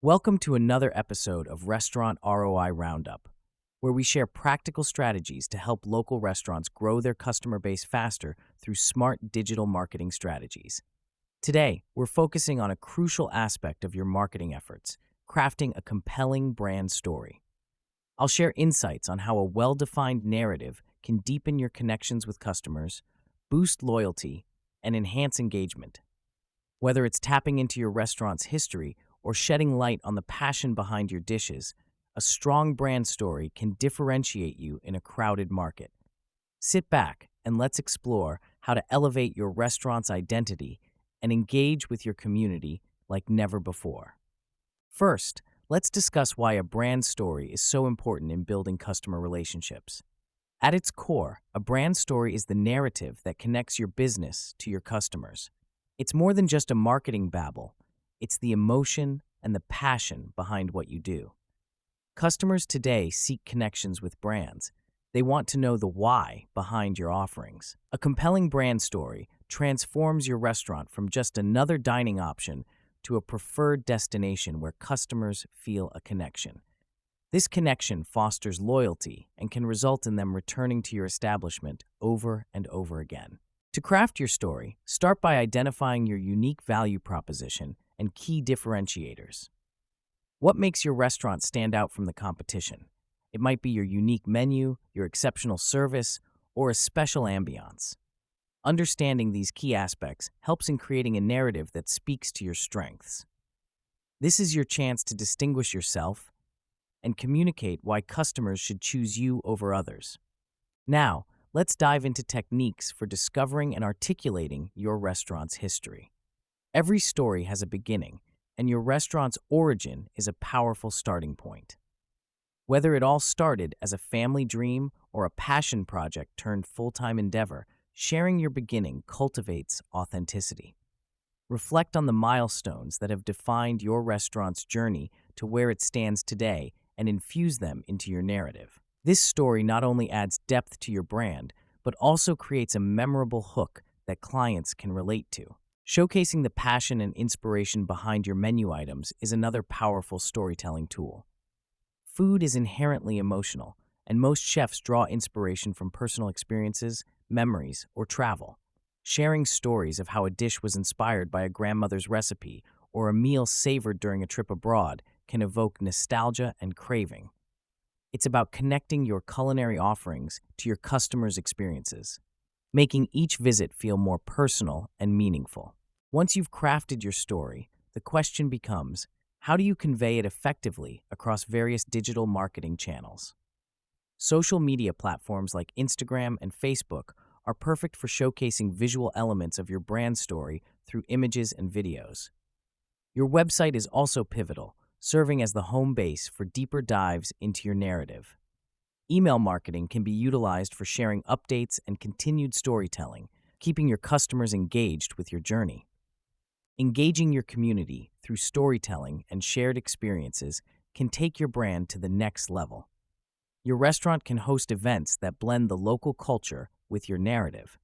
Welcome to another episode of Restaurant ROI Roundup, where we share practical strategies to help local restaurants grow their customer base faster through smart digital marketing strategies. Today, we're focusing on a crucial aspect of your marketing efforts, crafting a compelling brand story. I'll share insights on how a well-defined narrative can deepen your connections with customers, boost loyalty, and enhance engagement. Whether it's tapping into your restaurant's history or shedding light on the passion behind your dishes, a strong brand story can differentiate you in a crowded market. Sit back and let's explore how to elevate your restaurant's identity and engage with your community like never before. First, let's discuss why a brand story is so important in building customer relationships. At its core, a brand story is the narrative that connects your business to your customers. It's more than just a marketing babble. It's the emotion and the passion behind what you do. Customers today seek connections with brands. They want to know the why behind your offerings. A compelling brand story transforms your restaurant from just another dining option to a preferred destination where customers feel a connection. This connection fosters loyalty and can result in them returning to your establishment over and over again. To craft your story, start by identifying your unique value proposition and key differentiators. What makes your restaurant stand out from the competition? It might be your unique menu, your exceptional service, or a special ambiance. Understanding these key aspects helps in creating a narrative that speaks to your strengths. This is your chance to distinguish yourself and communicate why customers should choose you over others. Now, let's dive into techniques for discovering and articulating your restaurant's history. Every story has a beginning, and your restaurant's origin is a powerful starting point. Whether it all started as a family dream or a passion project turned full-time endeavor, sharing your beginning cultivates authenticity. Reflect on the milestones that have defined your restaurant's journey to where it stands today and infuse them into your narrative. This story not only adds depth to your brand, but also creates a memorable hook that clients can relate to. Showcasing the passion and inspiration behind your menu items is another powerful storytelling tool. Food is inherently emotional, and most chefs draw inspiration from personal experiences, memories, or travel. Sharing stories of how a dish was inspired by a grandmother's recipe or a meal savored during a trip abroad can evoke nostalgia and craving. It's about connecting your culinary offerings to your customers' experiences, making each visit feel more personal and meaningful. Once you've crafted your story, the question becomes, how do you convey it effectively across various digital marketing channels? Social media platforms like Instagram and Facebook are perfect for showcasing visual elements of your brand story through images and videos. Your website is also pivotal, serving as the home base for deeper dives into your narrative. Email marketing can be utilized for sharing updates and continued storytelling, keeping your customers engaged with your journey. Engaging your community through storytelling and shared experiences can take your brand to the next level. Your restaurant can host events that blend the local culture with your narrative.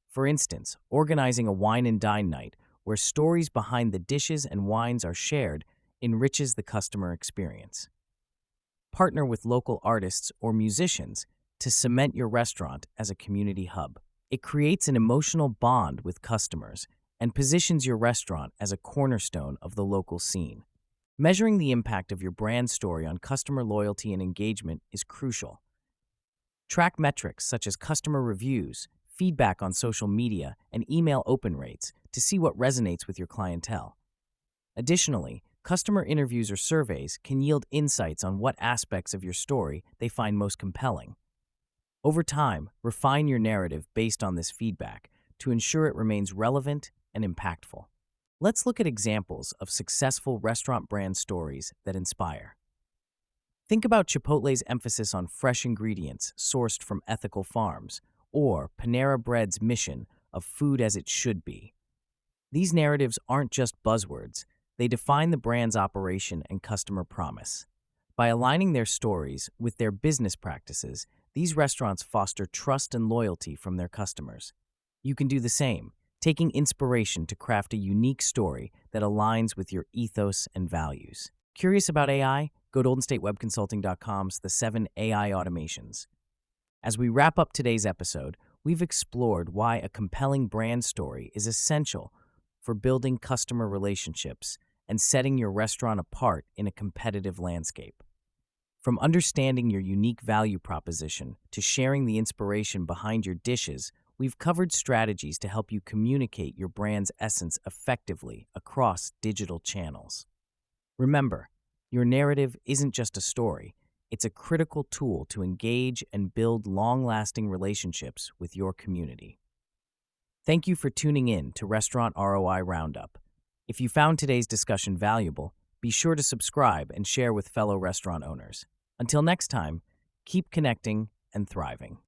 For instance, organizing a wine and dine night where stories behind the dishes and wines are shared enriches the customer experience. Partner with local artists or musicians to cement your restaurant as a community hub. It creates an emotional bond with customers and positions your restaurant as a cornerstone of the local scene. Measuring the impact of your brand story on customer loyalty and engagement is crucial. Track metrics such as customer reviews, feedback on social media, and email open rates to see what resonates with your clientele. Additionally, customer interviews or surveys can yield insights on what aspects of your story they find most compelling. Over time, refine your narrative based on this feedback to ensure it remains relevant and impactful. Let's look at examples of successful restaurant brand stories that inspire. Think about Chipotle's emphasis on fresh ingredients sourced from ethical farms, or Panera Bread's mission of food as it should be. These narratives aren't just buzzwords, they define the brand's operation and customer promise. By aligning their stories with their business practices, these restaurants foster trust and loyalty from their customers. You can do the same, taking inspiration to craft a unique story that aligns with your ethos and values. Curious about AI? Go to goldenstatewebconsulting.com's The 7 AI Automations. As we wrap up today's episode, we've explored why a compelling brand story is essential for building customer relationships and setting your restaurant apart in a competitive landscape. From understanding your unique value proposition to sharing the inspiration behind your dishes, we've covered strategies to help you communicate your brand's essence effectively across digital channels. Remember, your narrative isn't just a story, it's a critical tool to engage and build long-lasting relationships with your community. Thank you for tuning in to Restaurant ROI Roundup. If you found today's discussion valuable, be sure to subscribe and share with fellow restaurant owners. Until next time, keep connecting and thriving.